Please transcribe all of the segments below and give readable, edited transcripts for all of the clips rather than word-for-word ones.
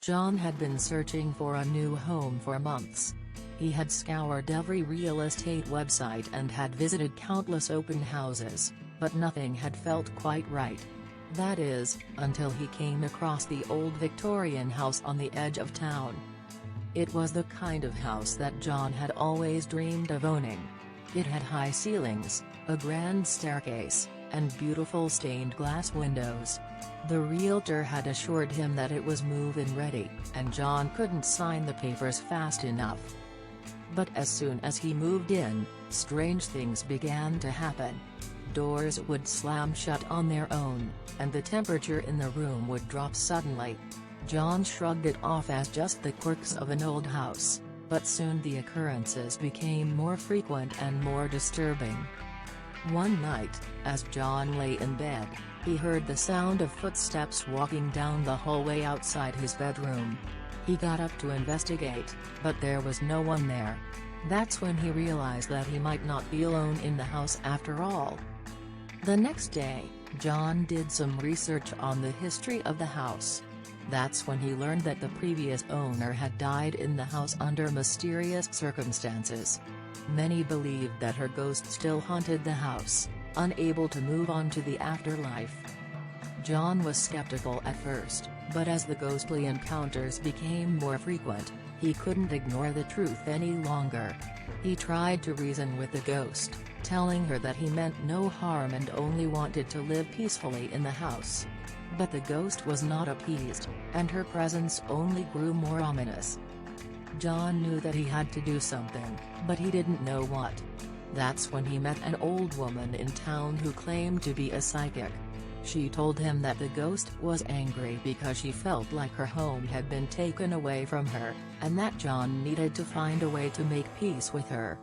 John had been searching for a new home for months. He had scoured every real estate website and had visited countless open houses, but nothing had felt quite right. That is, until he came across the old Victorian house on the edge of town. It was the kind of house that John had always dreamed of owning. It had high ceilings, a grand staircase, and beautiful stained glass windows. The realtor had assured him that it was move-in ready, and John couldn't sign the papers fast enough. But as soon as he moved in, strange things began to happen. Doors would slam shut on their own, and the temperature in the room would drop suddenly. John shrugged it off as just the quirks of an old house, but soon the occurrences became more frequent and more disturbing. One night, as John lay in bed, he heard the sound of footsteps walking down the hallway outside his bedroom. He got up to investigate, but there was no one there. That's when he realized that he might not be alone in the house after all. The next day, John did some research on the history of the house. That's when he learned that the previous owner had died in the house under mysterious circumstances. Many believed that her ghost still haunted the house, unable to move on to the afterlife. John was skeptical at first, but as the ghostly encounters became more frequent, he couldn't ignore the truth any longer. He tried to reason with the ghost, telling her that he meant no harm and only wanted to live peacefully in the house. But the ghost was not appeased, and her presence only grew more ominous. John knew that he had to do something, but he didn't know what. That's when he met an old woman in town who claimed to be a psychic. She told him that the ghost was angry because she felt like her home had been taken away from her, and that John needed to find a way to make peace with her.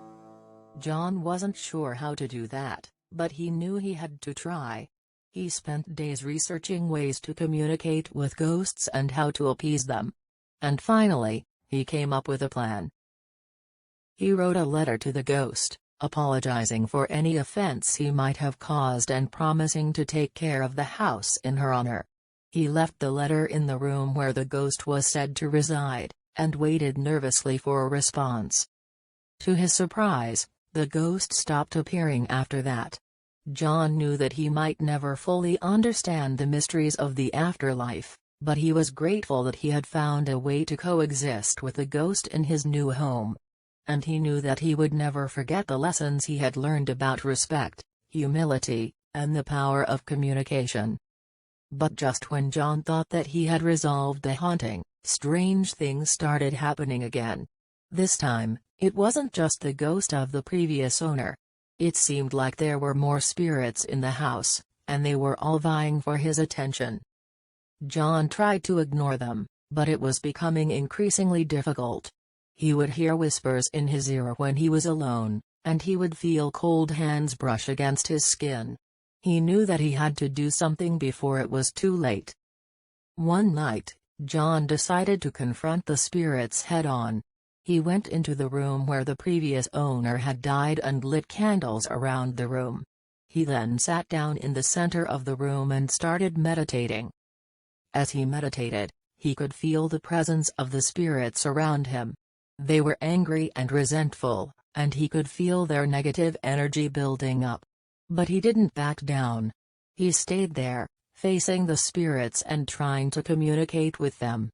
John wasn't sure how to do that, but he knew he had to try. He spent days researching ways to communicate with ghosts and how to appease them. And finally, he came up with a plan. He wrote a letter to the ghost, apologizing for any offense he might have caused and promising to take care of the house in her honor. He left the letter in the room where the ghost was said to reside, and waited nervously for a response. To his surprise, the ghost stopped appearing after that. John knew that he might never fully understand the mysteries of the afterlife, but he was grateful that he had found a way to coexist with the ghost in his new home. And he knew that he would never forget the lessons he had learned about respect, humility, and the power of communication. But just when John thought that he had resolved the haunting, strange things started happening again. This time, it wasn't just the ghost of the previous owner. It seemed like there were more spirits in the house, and they were all vying for his attention. John tried to ignore them, but it was becoming increasingly difficult. He would hear whispers in his ear when he was alone, and he would feel cold hands brush against his skin. He knew that he had to do something before it was too late. One night, John decided to confront the spirits head-on. He went into the room where the previous owner had died and lit candles around the room. He then sat down in the center of the room and started meditating. As he meditated, he could feel the presence of the spirits around him. They were angry and resentful, and he could feel their negative energy building up. But he didn't back down. He stayed there, facing the spirits and trying to communicate with them.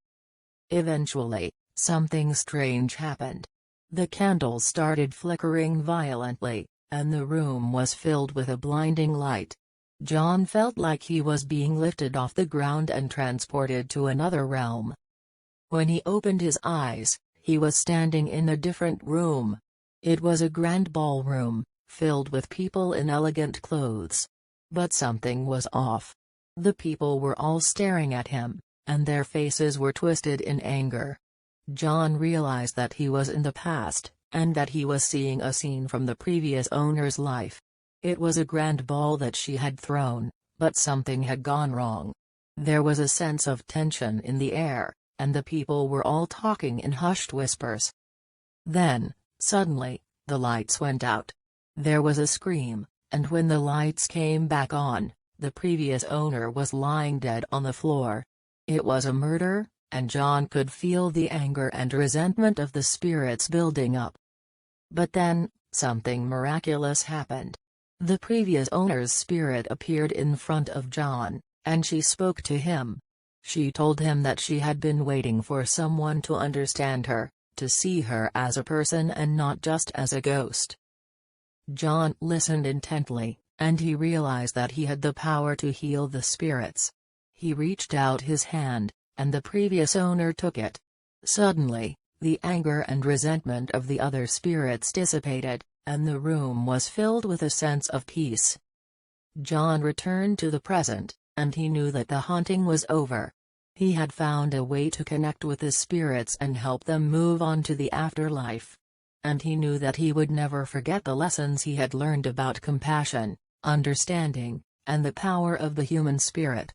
Eventually, something strange happened. The candles started flickering violently, and the room was filled with a blinding light. John felt like he was being lifted off the ground and transported to another realm. When he opened his eyes, he was standing in a different room. It was a grand ballroom, filled with people in elegant clothes. But something was off. The people were all staring at him, and their faces were twisted in anger. John realized that he was in the past, and that he was seeing a scene from the previous owner's life. It was a grand ball that she had thrown, but something had gone wrong. There was a sense of tension in the air, and the people were all talking in hushed whispers. Then, suddenly, the lights went out. There was a scream, and when the lights came back on, the previous owner was lying dead on the floor. It was a murder, and John could feel the anger and resentment of the spirits building up. But then, something miraculous happened. The previous owner's spirit appeared in front of John, and she spoke to him. She told him that she had been waiting for someone to understand her, to see her as a person and not just as a ghost. John listened intently, and he realized that he had the power to heal the spirits. He reached out his hand, and the previous owner took it. Suddenly, the anger and resentment of the other spirits dissipated, and the room was filled with a sense of peace. John returned to the present, and he knew that the haunting was over. He had found a way to connect with the spirits and help them move on to the afterlife. And he knew that he would never forget the lessons he had learned about compassion, understanding, and the power of the human spirit.